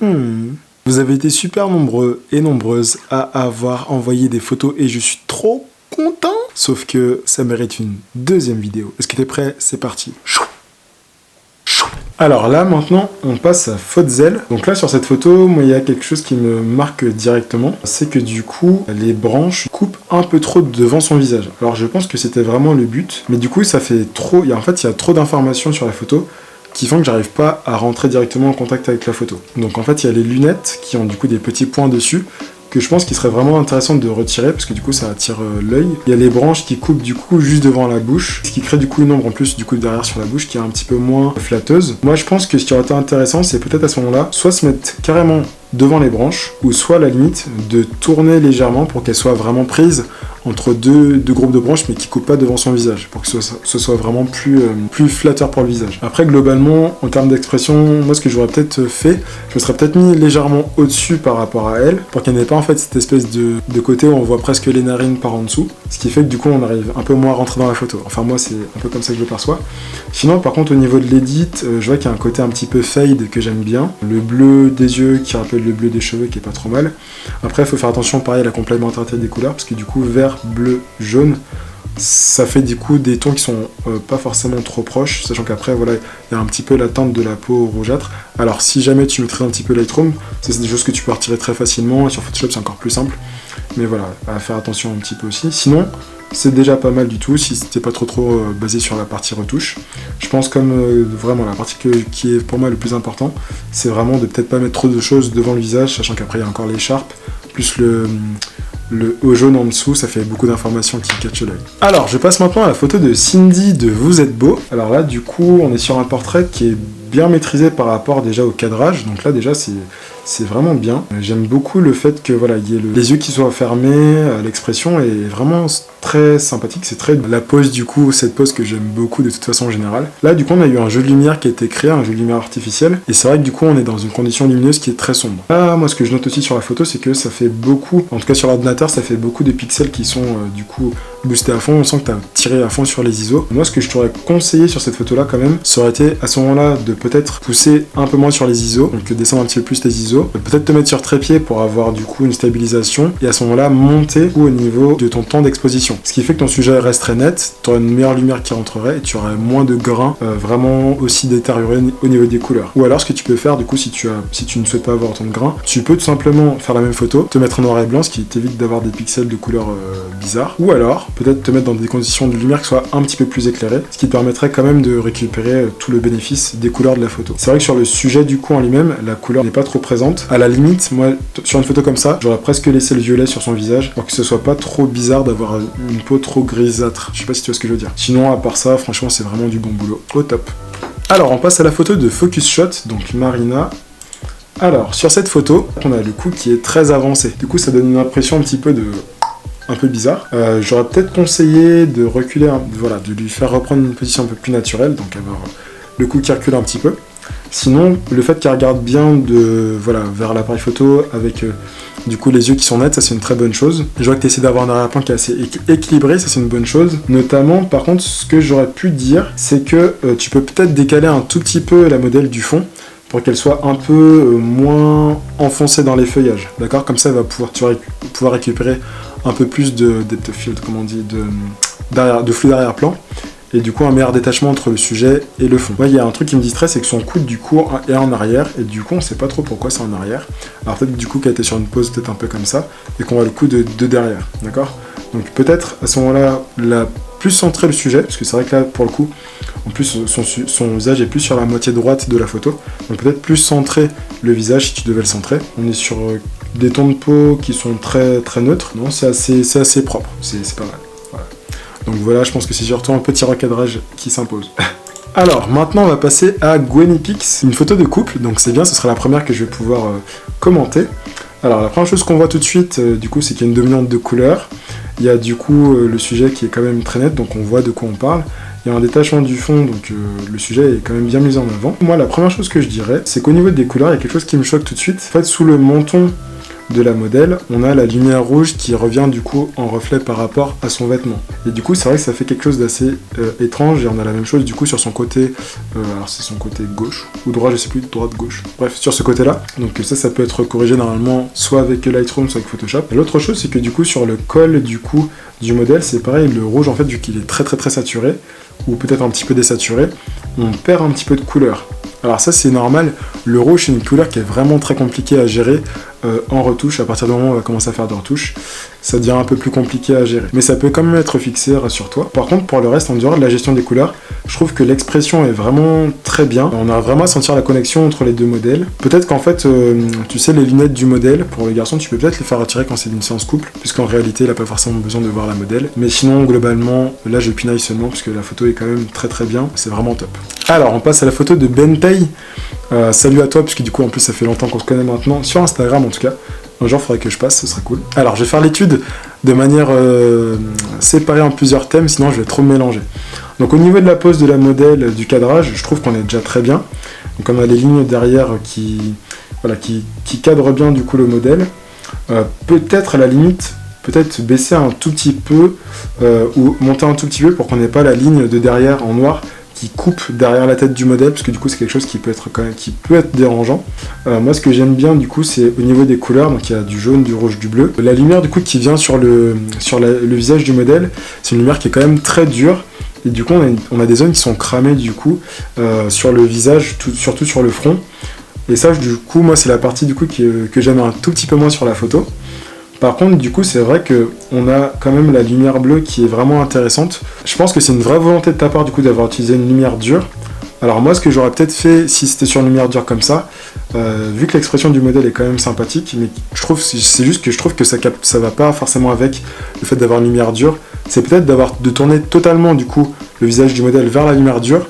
Vous avez été super nombreux et nombreuses à avoir envoyé des photos et je suis trop content. Sauf que ça mérite une deuxième vidéo. Est-ce que t'es prêt? C'est parti. Alors là, maintenant, on passe à Fotzel. Donc là, sur cette photo, moi, il y a quelque chose qui me marque directement. C'est que du coup, les branches coupent un peu trop devant son visage. Alors je pense que c'était vraiment le but. Mais du coup, ça fait trop... En fait, il y a trop d'informations sur la photo qui font que j'arrive pas à rentrer directement en contact avec la photo. Donc en fait, il y a les lunettes qui ont du coup des petits points dessus que je pense qu'il serait vraiment intéressant de retirer parce que du coup ça attire l'œil. Il y a les branches qui coupent du coup juste devant la bouche, ce qui crée du coup une ombre en plus du coup derrière sur la bouche qui est un petit peu moins flatteuse. Moi je pense que ce qui aurait été intéressant c'est peut-être à ce moment-là soit se mettre carrément devant les branches ou soit à la limite de tourner légèrement pour qu'elle soit vraiment prise entre deux groupes de branches mais qui coupent pas devant son visage pour que ce soit vraiment plus flatteur pour le visage. Après globalement en termes d'expression, moi ce que j'aurais peut-être fait, je me serais peut-être mis légèrement au-dessus par rapport à elle pour qu'elle n'ait pas en fait cette espèce de côté où on voit presque les narines par en dessous, ce qui fait que du coup on arrive un peu moins à rentrer dans la photo. Enfin moi c'est un peu comme ça que je le perçois. Sinon par contre au niveau de l'édit, je vois qu'il y a un côté un petit peu fade que j'aime bien. Le bleu des yeux qui rappelle le bleu des cheveux qui est pas trop mal. Après il faut faire attention pareil à la complémentarité des couleurs parce que du coup vert, bleu, jaune, ça fait du coup des tons qui sont pas forcément trop proches, sachant qu'après voilà il y a un petit peu la teinte de la peau rougeâtre. Alors si jamais tu maîtrises un petit peu Lightroom, c'est des choses que tu peux retirer très facilement et sur Photoshop c'est encore plus simple, mais voilà, à faire attention un petit peu aussi. Sinon c'est déjà pas mal du tout si c'était pas trop basé sur la partie retouche. Je pense comme vraiment la partie qui est pour moi le plus important, c'est vraiment de peut-être pas mettre trop de choses devant le visage, sachant qu'après il y a encore l'écharpe, plus le haut jaune en dessous, ça fait beaucoup d'informations qui catchent l'œil. Alors, je passe maintenant à la photo de Cindy de Vous êtes beau. Alors là, du coup, on est sur un portrait qui est bien maîtrisé par rapport déjà au cadrage. Donc là, déjà, c'est vraiment bien. J'aime beaucoup le fait que voilà, il y ait les yeux qui soient fermés, l'expression est vraiment très sympathique. C'est très la pose du coup, cette pose que j'aime beaucoup de toute façon en général. Là, du coup, on a eu un jeu de lumière qui a été créé, un jeu de lumière artificiel. Et c'est vrai que du coup, on est dans une condition lumineuse qui est très sombre. Là, moi, ce que je note aussi sur la photo, c'est que ça fait beaucoup, en tout cas sur l'ordinateur, ça fait beaucoup de pixels qui sont du coup boostés à fond. On sent que tu as tiré à fond sur les ISO. Moi, ce que je t'aurais conseillé sur cette photo-là, quand même, ça aurait été à ce moment-là de peut-être pousser un peu moins sur les ISO, donc descendre un petit peu plus tes ISO, peut-être te mettre sur trépied pour avoir du coup une stabilisation, et à ce moment-là, monter au niveau de ton temps d'exposition. Ce qui fait que ton sujet reste très net, tu aurais une meilleure lumière qui rentrerait, et tu aurais moins de grains vraiment aussi détériorés au niveau des couleurs. Ou alors, ce que tu peux faire, du coup, si tu ne souhaites pas avoir autant de grains, tu peux tout simplement faire la même photo, te mettre en noir et blanc, ce qui t'évite d'avoir des pixels de couleurs bizarres, ou alors, peut-être te mettre dans des conditions de lumière qui soient un petit peu plus éclairées, ce qui te permettrait quand même de récupérer tout le bénéfice des couleurs de la photo. C'est vrai que sur le sujet du coup en lui-même, la couleur n'est pas trop présente. À la limite, moi, sur une photo comme ça, j'aurais presque laissé le violet sur son visage pour que ce soit pas trop bizarre d'avoir une peau trop grisâtre. Je sais pas si tu vois ce que je veux dire. Sinon, à part ça, franchement, c'est vraiment du bon boulot. Au top. Alors, on passe à la photo de Focus Shot, donc Marina. Alors, sur cette photo, on a le coup qui est très avancé. Du coup, ça donne une impression un peu bizarre. J'aurais peut-être conseillé de reculer, voilà, de lui faire reprendre une position un peu plus naturelle, donc avoir le cou qui recule un petit peu. Sinon, le fait qu'elle regarde bien vers l'appareil photo avec du coup les yeux qui sont nets, ça c'est une très bonne chose. Je vois que tu essaies d'avoir un arrière-plan qui est assez équilibré, ça c'est une bonne chose. Notamment, par contre, ce que j'aurais pu dire, c'est que tu peux peut-être décaler un tout petit peu la modèle du fond pour qu'elle soit un peu moins enfoncée dans les feuillages. D'accord? Comme ça, tu vas pouvoir récupérer un peu plus de depth of field, comme on dit, de flux d'arrière-plan. Et du coup un meilleur détachement entre le sujet et le fond. Ouais, il y a un truc qui me distrait, c'est que son coude du coup est en arrière, et du coup on sait pas trop pourquoi c'est en arrière. Alors peut-être du coup qu'elle était sur une pose peut-être un peu comme ça, et qu'on voit le coude de derrière, d'accord? Donc peut-être à ce moment-là, plus centrer le sujet, parce que c'est vrai que là pour le coup, en plus son visage est plus sur la moitié droite de la photo, donc peut-être plus centrer le visage si tu devais le centrer. On est sur des tons de peau qui sont très, très neutres, non, c'est assez propre, c'est pas mal. Donc voilà, je pense que c'est surtout un petit recadrage qui s'impose. Alors, maintenant on va passer à Gwennypix, une photo de couple, donc c'est bien, ce sera la première que je vais pouvoir commenter. Alors la première chose qu'on voit tout de suite, du coup, c'est qu'il y a une dominante de couleur. Il y a du coup le sujet qui est quand même très net, donc on voit de quoi on parle. Il y a un détachement du fond, donc le sujet est quand même bien mis en avant. Moi, la première chose que je dirais, c'est qu'au niveau des couleurs, il y a quelque chose qui me choque tout de suite. En fait, sous le menton de la modèle, on a la lumière rouge qui revient du coup en reflet par rapport à son vêtement. Et du coup c'est vrai que ça fait quelque chose d'assez étrange, et on a la même chose du coup sur son côté, alors c'est son côté gauche ou droit, je sais plus, droite-gauche, bref sur ce côté là. Donc ça peut être corrigé normalement soit avec Lightroom soit avec Photoshop. Et l'autre chose c'est que du coup sur le col du coup du modèle, c'est pareil, le rouge en fait vu qu'il est très saturé, ou peut-être un petit peu désaturé, on perd un petit peu de couleur. Alors ça c'est normal, le rouge c'est une couleur qui est vraiment très compliquée à gérer en retouche. À partir du moment où on va commencer à faire de retouches, ça devient un peu plus compliqué à gérer. Mais ça peut quand même être fixé, rassure-toi. Par contre pour le reste, en dehors de la gestion des couleurs, je trouve que l'expression est vraiment très bien. On a vraiment à sentir la connexion entre les deux modèles. Peut-être qu'en fait, tu sais, les lunettes du modèle, pour le garçon, tu peux peut-être les faire retirer quand c'est une séance couple, puisqu'en réalité il n'a pas forcément besoin de voir la modèle. Mais sinon globalement, là je pinaille seulement parce que la photo est quand même très bien, c'est vraiment top. Alors on passe à la photo de Bentay. Salut à toi, puisque du coup en plus ça fait longtemps qu'on se connaît maintenant, sur Instagram en tout cas. Un jour il faudrait que je passe, ce serait cool. Alors je vais faire l'étude de manière séparée en plusieurs thèmes, sinon je vais trop me mélanger. Donc au niveau de la pose de la modèle, du cadrage, je trouve qu'on est déjà très bien. Donc on a les lignes derrière qui cadrent bien du coup le modèle. Peut-être à la limite, peut-être baisser un tout petit peu, ou monter un tout petit peu pour qu'on n'ait pas la ligne de derrière en noir qui coupe derrière la tête du modèle, parce que du coup c'est quelque chose qui peut être dérangeant. Moi ce que j'aime bien du coup c'est au niveau des couleurs, donc il y a du jaune, du rouge, du bleu. La lumière du coup qui vient sur le visage du modèle, c'est une lumière qui est quand même très dure, et du coup on a des zones qui sont cramées du coup sur le visage, surtout sur le front. Et ça du coup moi c'est la partie du coup que j'aime un tout petit peu moins sur la photo. Par contre, du coup, c'est vrai qu'on a quand même la lumière bleue qui est vraiment intéressante. Je pense que c'est une vraie volonté de ta part, du coup, d'avoir utilisé une lumière dure. Alors moi, ce que j'aurais peut-être fait si c'était sur une lumière dure comme ça, vu que l'expression du modèle est quand même sympathique, mais c'est juste que je trouve que ça va pas forcément avec le fait d'avoir une lumière dure, c'est peut-être de tourner totalement, du coup, le visage du modèle vers la lumière dure.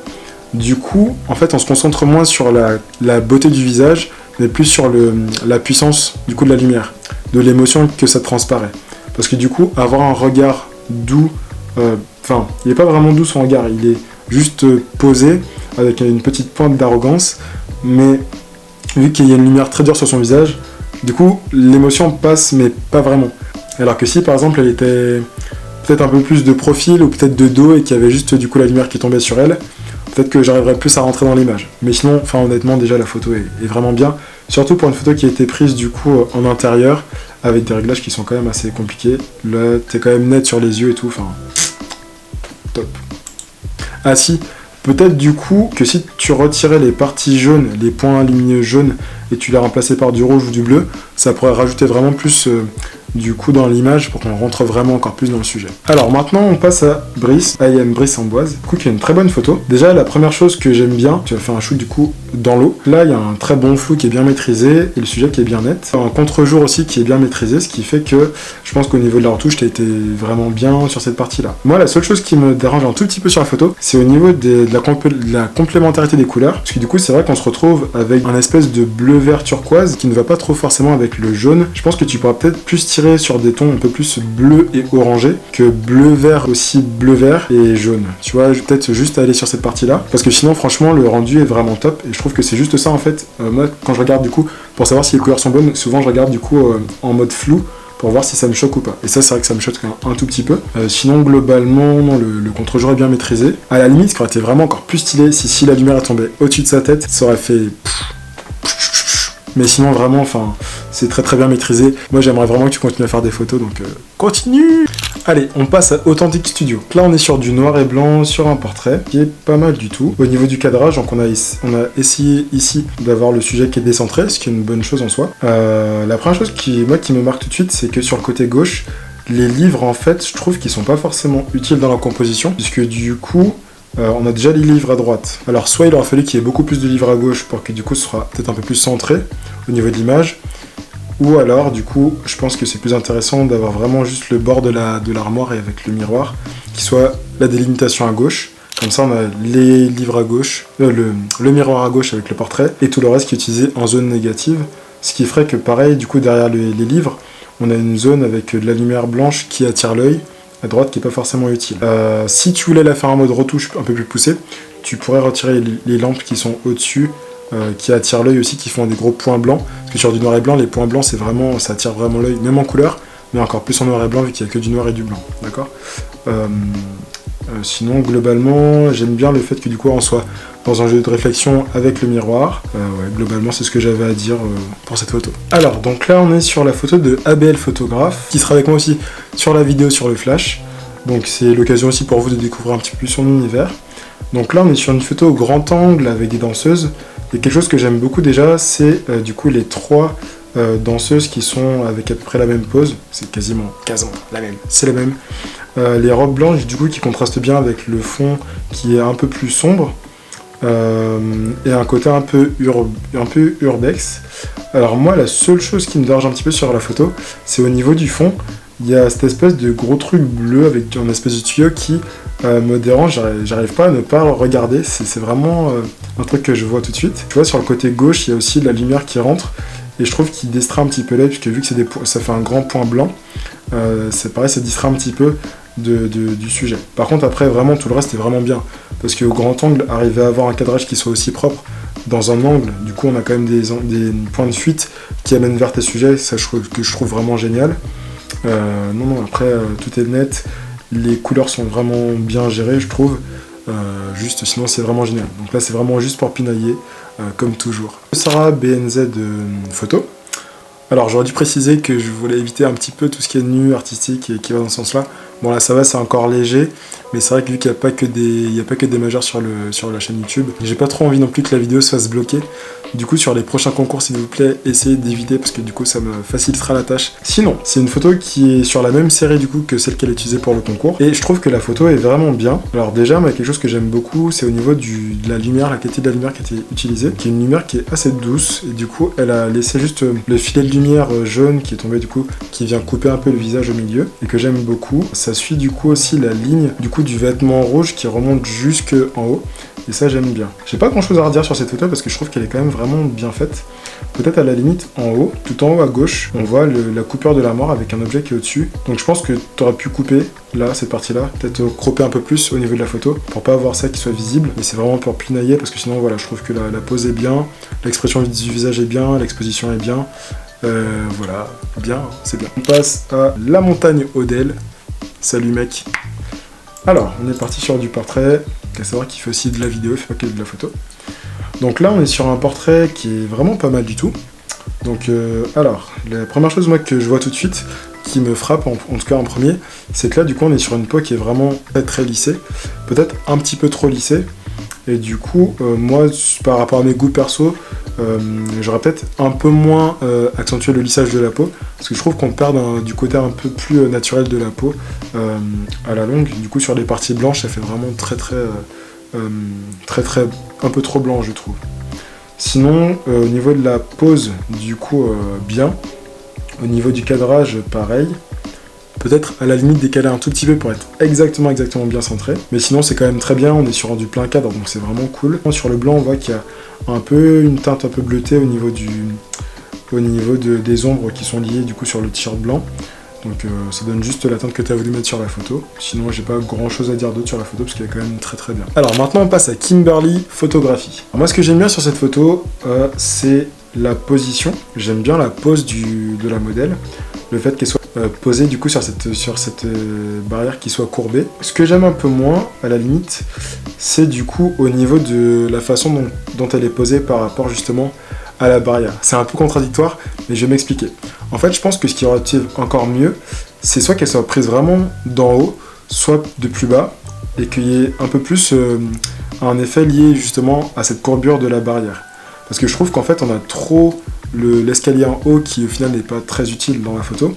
Du coup, en fait, on se concentre moins sur la beauté du visage, mais plus sur la puissance, du coup, de la lumière, de l'émotion que ça transparaît. Parce que du coup, avoir un regard doux, il n'est pas vraiment doux son regard, il est juste posé, avec une petite pointe d'arrogance, mais vu qu'il y a une lumière très dure sur son visage, du coup, l'émotion passe, mais pas vraiment. Alors que si, par exemple, elle était peut-être un peu plus de profil, ou peut-être de dos, et qu'il y avait juste, du coup, la lumière qui tombait sur elle, peut-être que j'arriverais plus à rentrer dans l'image. Mais sinon, honnêtement, déjà, la photo est vraiment bien. Surtout pour une photo qui a été prise, du coup, en intérieur, avec des réglages qui sont quand même assez compliqués. Là, t'es quand même net sur les yeux et tout, top. Ah si, peut-être du coup que si tu retirais les parties jaunes, les points lumineux jaunes, et tu les remplaçais par du rouge ou du bleu, ça pourrait rajouter vraiment plus du coup dans l'image pour qu'on rentre vraiment encore plus dans le sujet. Alors maintenant on passe à Brice, I am Brice Amboise, du coup qui a une très bonne photo. Déjà la première chose que j'aime bien, tu vas faire un shoot du coup dans l'eau. Là il y a un très bon flou qui est bien maîtrisé et le sujet qui est bien net. Un contre-jour aussi qui est bien maîtrisé, ce qui fait que je pense qu'au niveau de la retouche t'as été vraiment bien sur cette partie là. Moi la seule chose qui me dérange un tout petit peu sur la photo, c'est au niveau de la complémentarité des couleurs, parce que du coup c'est vrai qu'on se retrouve avec un espèce de bleu-vert turquoise qui ne va pas trop forcément avec le jaune. Je pense que tu pourras peut-être plus tirer sur des tons un peu plus bleu et orangé que bleu-vert, aussi bleu-vert et jaune. Tu vois, peut-être juste aller sur cette partie-là, parce que sinon franchement le rendu est vraiment top et je trouve que c'est juste ça en fait. Moi quand je regarde du coup, pour savoir si les couleurs sont bonnes, souvent je regarde du coup en mode flou pour voir si ça me choque ou pas. Et ça c'est vrai que ça me choque un tout petit peu. Sinon globalement, non, le contre-jour est bien maîtrisé. À la limite, ce qui aurait été vraiment encore plus stylé, si la lumière est tombée au-dessus de sa tête, ça aurait fait... Mais sinon vraiment, c'est très bien maîtrisé. Moi j'aimerais vraiment que tu continues à faire des photos, donc continue. Allez, on passe à Authentic Studio. Là on est sur du noir et blanc, sur un portrait, qui est pas mal du tout. Au niveau du cadrage, donc on a essayé ici d'avoir le sujet qui est décentré, ce qui est une bonne chose en soi. La première chose qui me marque tout de suite, c'est que sur le côté gauche, les livres en fait, je trouve qu'ils sont pas forcément utiles dans la composition, puisque du coup, on a déjà les livres à droite. Alors soit il aurait fallu qu'il y ait beaucoup plus de livres à gauche pour que du coup ce sera peut-être un peu plus centré au niveau de l'image, ou alors du coup je pense que c'est plus intéressant d'avoir vraiment juste le bord de l'armoire et avec le miroir qui soit la délimitation à gauche. Comme ça on a les livres à gauche, le miroir à gauche avec le portrait et tout le reste qui est utilisé en zone négative, ce qui ferait que pareil du coup derrière les livres on a une zone avec de la lumière blanche qui attire l'œil à droite qui n'est pas forcément utile. Si tu voulais la faire en mode retouche un peu plus poussé, tu pourrais retirer les lampes qui sont au-dessus, qui attirent l'œil aussi, qui font des gros points blancs, parce que sur du noir et blanc, les points blancs, c'est vraiment, ça attire vraiment l'œil, même en couleur, mais encore plus en noir et blanc vu qu'il n'y a que du noir et du blanc, d'accord. Sinon, globalement, j'aime bien le fait que du coup on soit dans un jeu de réflexion avec le miroir. Ouais, globalement, c'est ce que j'avais à dire pour cette photo. Alors, donc là, on est sur la photo de ABL Photographe, qui sera avec moi aussi sur la vidéo sur le flash. Donc c'est l'occasion aussi pour vous de découvrir un petit peu plus son univers. Donc là, on est sur une photo au grand angle avec des danseuses. Et quelque chose que j'aime beaucoup déjà, c'est du coup les trois danseuses qui sont avec à peu près la même pose. C'est quasiment la même. C'est la même. Les robes blanches du coup qui contrastent bien avec le fond qui est un peu plus sombre. Et un côté un peu urbex. Alors moi, la seule chose qui me dérange un petit peu sur la photo, c'est au niveau du fond. Il y a cette espèce de gros truc bleu avec un espèce de tuyau qui me dérange, j'arrive pas à ne pas le regarder, c'est vraiment un truc que je vois tout de suite. Tu vois, sur le côté gauche, il y a aussi de la lumière qui rentre, et je trouve qu'il distrait un petit peu l'œil, puisque vu que ça fait un grand point blanc, c'est pareil, ça distrait un petit peu du sujet. Par contre, après, vraiment, tout le reste est vraiment bien, parce qu'au grand angle, arriver à avoir un cadrage qui soit aussi propre, dans un angle, du coup, on a quand même des points de fuite qui amènent vers tes sujets, ça que je trouve vraiment génial. Non, après, tout est net. Les couleurs sont vraiment bien gérées, je trouve. Juste, sinon, c'est vraiment génial. Donc là, c'est vraiment juste pour pinailler, comme toujours. Sarah BNZ photo. Alors, j'aurais dû préciser que je voulais éviter un petit peu tout ce qui est nu, artistique et qui va dans ce sens-là. Bon, là, ça va, c'est encore léger. Mais c'est vrai que vu qu'il n'y a pas que des majeurs sur la chaîne YouTube, j'ai pas trop envie non plus que la vidéo se fasse bloquer. Du coup, sur les prochains concours, s'il vous plaît, essayez d'éviter parce que du coup, ça me facilitera la tâche. Sinon, c'est une photo qui est sur la même série du coup que celle qu'elle a utilisée pour le concours. Et je trouve que la photo est vraiment bien. Alors déjà, moi, quelque chose que j'aime beaucoup, c'est au niveau de la lumière, la qualité de la lumière qui a été utilisée, qui est une lumière qui est assez douce. Et du coup, elle a laissé juste le filet de lumière jaune qui est tombé du coup, qui vient couper un peu le visage au milieu et que j'aime beaucoup. Ça suit du coup aussi la ligne du coup du vêtement rouge qui remonte jusque en haut. Et ça, j'aime bien. J'ai pas grand chose à redire sur cette photo parce que je trouve qu'elle est quand même vraiment bien faite. Peut-être à la limite en haut, tout en haut à gauche, on voit la coupure de la mort avec un objet qui est au-dessus. Donc je pense que tu aurais pu couper là, cette partie-là, peut-être cropper un peu plus au niveau de la photo pour pas avoir ça qui soit visible. Et c'est vraiment pour pinailler parce que sinon, voilà, je trouve que la pose est bien, l'expression du visage est bien, l'exposition est bien. Voilà, bien, c'est bien. On passe à la montagne Odell. Salut mec. Alors, on est parti sur du portrait. À savoir qu'il fait aussi de la vidéo, il fait pas que de la photo. Donc là, on est sur un portrait qui est vraiment pas mal du tout. Donc, alors, la première chose moi que je vois tout de suite, qui me frappe, en tout cas en premier, c'est que là, du coup, on est sur une peau qui est vraiment très lissée, peut-être un petit peu trop lissée. Et du coup, moi, par rapport à mes goûts perso, j'aurais peut-être un peu moins accentué le lissage de la peau, parce que je trouve qu'on perd du côté un peu plus naturel de la peau à la longue. Du coup, sur les parties blanches, ça fait vraiment un peu trop blanc, je trouve. Sinon, au niveau de la pose, du coup, bien. Au niveau du cadrage, pareil. Peut-être à la limite décaler un tout petit peu pour être exactement bien centré. Mais sinon c'est quand même très bien, on est sur du plein cadre, donc c'est vraiment cool. Sur le blanc, on voit qu'il y a une teinte un peu bleutée au niveau des ombres qui sont liées du coup sur le t-shirt blanc. Donc ça donne juste la teinte que tu as voulu mettre sur la photo. Sinon j'ai pas grand chose à dire d'autre sur la photo parce qu'elle est quand même très bien. Alors maintenant on passe à Kimberly Photographie. Alors, moi ce que j'aime bien sur cette photo, c'est la position. J'aime bien la pose de la modèle. Le fait qu'elle soit posée du coup sur cette barrière qui soit courbée. Ce que j'aime un peu moins, à la limite, c'est du coup au niveau de la façon dont elle est posée par rapport justement à la barrière. C'est un peu contradictoire, mais je vais m'expliquer. En fait, je pense que ce qui aurait été encore mieux, c'est soit qu'elle soit prise vraiment d'en haut, soit de plus bas, et qu'il y ait un peu plus un effet lié justement à cette courbure de la barrière. Parce que je trouve qu'en fait, on a trop l'escalier en haut qui au final n'est pas très utile dans la photo,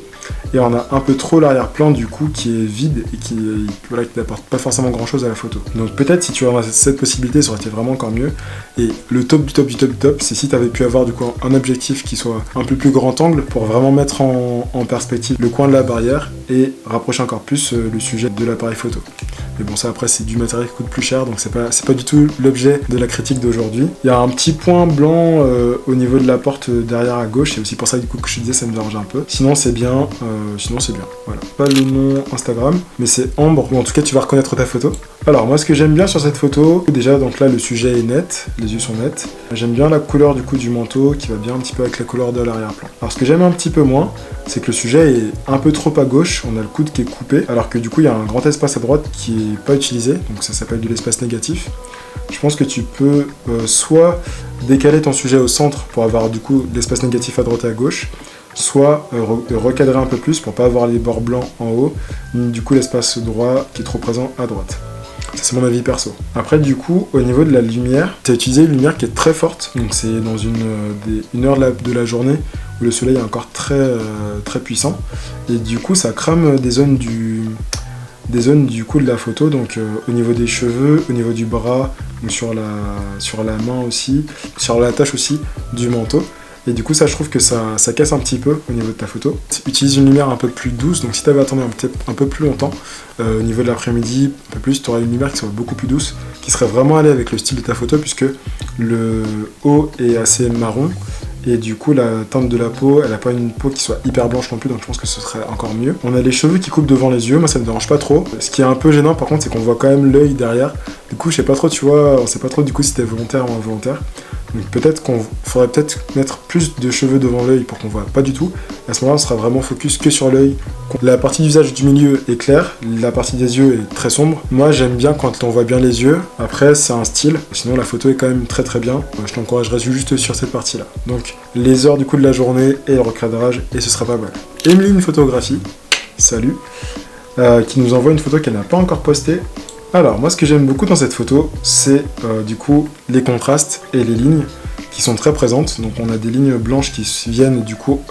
et on a un peu trop l'arrière-plan du coup qui est vide et qui n'apporte pas forcément grand chose à la photo. Donc peut-être si tu avais cette possibilité, ça aurait été vraiment encore mieux. Et le top du top, c'est si tu avais pu avoir du coup un objectif qui soit un peu plus grand angle pour vraiment mettre en perspective le coin de la barrière et rapprocher encore plus le sujet de l'appareil photo. Mais bon, ça après c'est du matériel qui coûte plus cher, donc c'est pas du tout l'objet de la critique d'aujourd'hui. Il y a un petit point blanc au niveau de la porte derrière à gauche, c'est aussi pour ça du coup que je disais ça me dérange un peu. Sinon c'est bien, voilà. Pas le nom Instagram, mais c'est Ambre, ou en tout cas tu vas reconnaître ta photo. Alors moi ce que j'aime bien sur cette photo, déjà donc là le sujet est net, les yeux sont nets. J'aime bien la couleur du coup du manteau qui va bien un petit peu avec la couleur de l'arrière-plan. Alors ce que j'aime un petit peu moins, c'est que le sujet est un peu trop à gauche, on a le coude qui est coupé, alors que du coup il y a un grand espace à droite qui est pas utilisé, donc ça s'appelle de l'espace négatif. Je pense que tu peux soit décaler ton sujet au centre pour avoir du coup l'espace négatif à droite et à gauche, soit recadrer un peu plus pour pas avoir les bords blancs en haut, du coup l'espace droit qui est trop présent à droite. Ça c'est mon avis perso. Après du coup au niveau de la lumière, tu as utilisé une lumière qui est très forte, donc c'est dans une heure de la journée où le soleil est encore très puissant, et du coup ça crame des zones du coup de la photo, donc au niveau des cheveux, au niveau du bras, donc sur la main aussi, sur la tache aussi du manteau. Et du coup ça je trouve que ça casse un petit peu au niveau de ta photo. Utilise une lumière un peu plus douce, donc si tu avais attendu un peu plus longtemps, au niveau de l'après-midi, un peu plus, tu aurais une lumière qui soit beaucoup plus douce, qui serait vraiment allée avec le style de ta photo, puisque le haut est assez marron, et du coup la teinte de la peau, elle n'a pas une peau qui soit hyper blanche non plus, donc je pense que ce serait encore mieux. On a les cheveux qui coupent devant les yeux, moi ça me dérange pas trop. Ce qui est un peu gênant par contre, c'est qu'on voit quand même l'œil derrière. Du coup je sais pas trop, tu vois, on sait pas trop du coup si c'était volontaire ou involontaire. Donc peut-être qu'on faudrait peut-être mettre plus de cheveux devant l'œil pour qu'on voit pas du tout. À ce moment-là, on sera vraiment focus que sur l'œil. La partie du visage du milieu est claire, la partie des yeux est très sombre. Moi, j'aime bien quand on voit bien les yeux. Après, c'est un style. Sinon, la photo est quand même très bien. Je t'encouragerais juste sur cette partie-là. Donc, les heures du coup de la journée et le recadrage, et ce sera pas mal. Emeline Photographie, salut, qui nous envoie une photo qu'elle n'a pas encore postée. Alors moi ce que j'aime beaucoup dans cette photo, c'est du coup les contrastes et les lignes qui sont très présentes. Donc on a des lignes blanches qui viennent du coup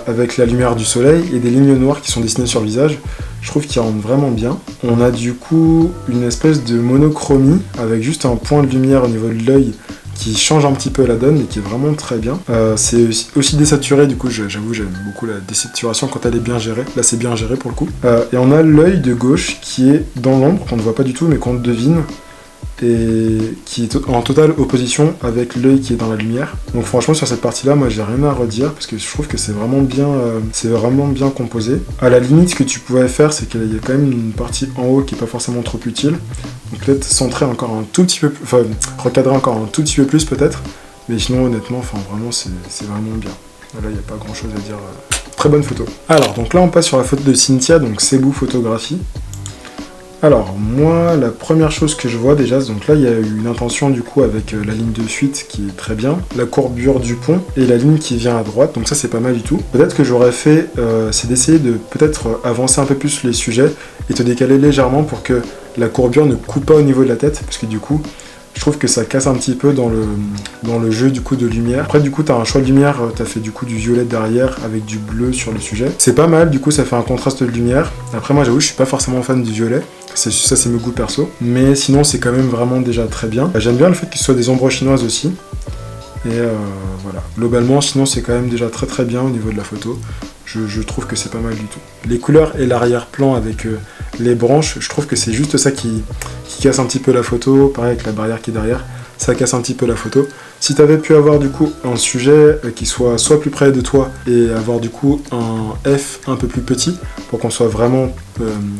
avec la lumière du soleil et des lignes noires qui sont dessinées sur le visage. Je trouve qu'ils rendent vraiment bien. On a du coup une espèce de monochromie avec juste un point de lumière au niveau de l'œil qui change un petit peu la donne et qui est vraiment très bien. C'est aussi désaturé, du coup j'avoue j'aime beaucoup la désaturation quand elle est bien gérée. Là c'est bien géré pour le coup. Et on a l'œil de gauche qui est dans l'ombre, qu'on ne voit pas du tout mais qu'on devine, et qui est en totale opposition avec l'œil qui est dans la lumière. Donc franchement sur cette partie là moi j'ai rien à redire parce que je trouve que c'est vraiment bien composé. À la limite ce que tu pouvais faire c'est qu'il y a quand même une partie en haut qui est pas forcément trop utile, donc peut-être centrer encore un tout petit peu, enfin recadrer encore un tout petit peu plus peut-être, mais sinon honnêtement enfin vraiment c'est vraiment bien. Là il n'y a pas grand chose à dire. Très bonne photo. Alors donc là on passe sur la photo de Cynthia, donc Cebu Photographie. Alors moi la première chose que je vois déjà, donc là il y a eu une intention du coup avec la ligne de suite qui est très bien, la courbure du pont et la ligne qui vient à droite, donc ça c'est pas mal du tout. Peut-être que j'aurais fait, c'est d'essayer de peut-être avancer un peu plus les sujets et te décaler légèrement pour que la courbure ne coupe pas au niveau de la tête, parce que du coup je trouve que ça casse un petit peu dans le jeu du coup de lumière. Après du coup t'as un choix de lumière, t'as fait du coup du violet derrière avec du bleu sur le sujet. C'est pas mal, du coup ça fait un contraste de lumière. Après moi j'avoue je suis pas forcément fan du violet, ça c'est mes goûts perso. Mais sinon c'est quand même vraiment déjà très bien. J'aime bien le fait qu'il soit des ombres chinoises aussi. Et voilà. Globalement sinon c'est quand même déjà très bien au niveau de la photo. Je trouve que c'est pas mal du tout. Les couleurs et l'arrière-plan avec les branches, je trouve que c'est juste ça qui casse un petit peu la photo. Pareil avec la barrière qui est derrière, ça casse un petit peu la photo. Si tu avais pu avoir du coup un sujet qui soit plus près de toi et avoir du coup un F un peu plus petit pour qu'on soit vraiment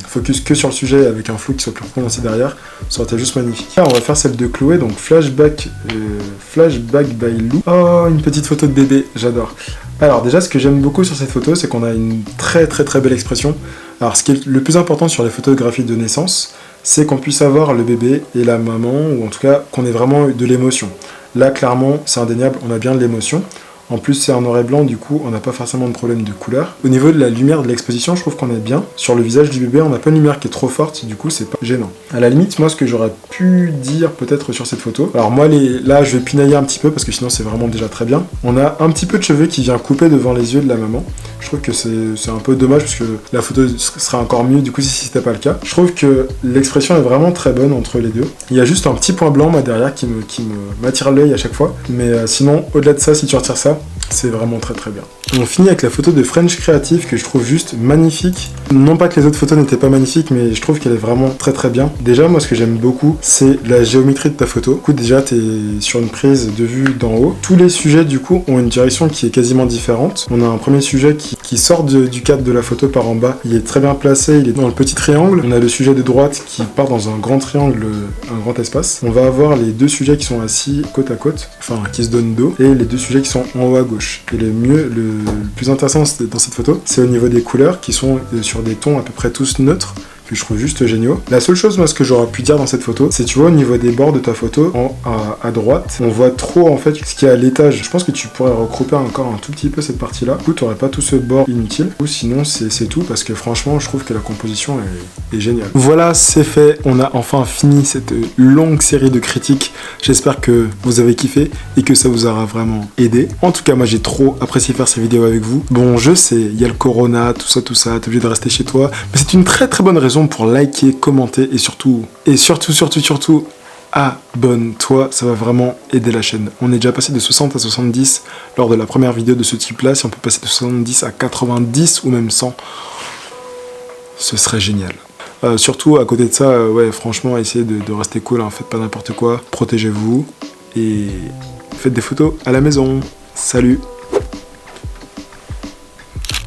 focus que sur le sujet avec un flou qui soit plus prononcé derrière, ça aurait été juste magnifique. Là on va faire celle de Chloé, donc flashback by Lou. Oh, une petite photo de bébé, j'adore. Alors déjà ce que j'aime beaucoup sur cette photo, c'est qu'on a une très belle expression. Alors ce qui est le plus important sur les photographies de naissance, c'est qu'on puisse avoir le bébé et la maman, ou en tout cas qu'on ait vraiment de l'émotion. Là clairement c'est indéniable, on a bien de l'émotion. En plus c'est en noir et blanc, du coup on n'a pas forcément de problème de couleur. Au niveau de la lumière de l'exposition, je trouve qu'on est bien. Sur le visage du bébé, on n'a pas une lumière qui est trop forte, du coup c'est pas gênant. À la limite, moi ce que j'aurais pu dire peut-être sur cette photo, alors moi là je vais pinailler un petit peu parce que sinon c'est vraiment déjà très bien. On a un petit peu de cheveux qui vient couper devant les yeux de la maman. Je trouve que c'est un peu dommage parce que la photo sera encore mieux du coup si c'était pas le cas. Je trouve que l'expression est vraiment très bonne entre les deux. Il y a juste un petit point blanc moi derrière qui m'attire l'œil à chaque fois. Mais sinon, au-delà de ça, si tu retires ça, c'est vraiment très bien. On finit avec la photo de French Creative que je trouve juste magnifique. Non pas que les autres photos n'étaient pas magnifiques, mais je trouve qu'elle est vraiment très très bien. Déjà, moi ce que j'aime beaucoup, c'est la géométrie de ta photo. Du coup, déjà, t'es sur une prise de vue d'en haut. Tous les sujets, du coup, ont une direction qui est quasiment différente. On a un premier sujet qui sort du cadre de la photo par en bas. Il est très bien placé, il est dans le petit triangle. On a le sujet de droite qui part dans un grand triangle, un grand espace. On va avoir les deux sujets qui sont assis côte à côte, enfin qui se donnent dos, et les deux sujets qui sont en haut à gauche. Et le plus intéressant dans cette photo, c'est au niveau des couleurs qui sont sur des tons à peu près tous neutres, que je trouve juste géniaux. La seule chose, moi, ce que j'aurais pu dire dans cette photo, c'est, tu vois, au niveau des bords de ta photo, à droite, on voit trop, en fait, ce qu'il y a à l'étage. Je pense que tu pourrais recouper encore un tout petit peu cette partie-là. Du coup, t'aurais pas tout ce bord inutile. Ou sinon, c'est tout, parce que franchement, je trouve que la composition est géniale. Voilà, c'est fait. On a enfin fini cette longue série de critiques. J'espère que vous avez kiffé et que ça vous aura vraiment aidé. En tout cas, moi, j'ai trop apprécié faire ces vidéos avec vous. Bon, je sais, il y a le corona, tout ça, t'es obligé de rester chez toi. Mais c'est une très très bonne raison pour liker, commenter et surtout, abonne-toi, ça va vraiment aider la chaîne. On est déjà passé de 60 à 70 lors de la première vidéo de ce type-là. Si on peut passer de 70 à 90 ou même 100, ce serait génial. Surtout, à côté de ça, ouais, franchement, essayez de rester cool, hein, faites pas n'importe quoi, protégez-vous et faites des photos à la maison. Salut!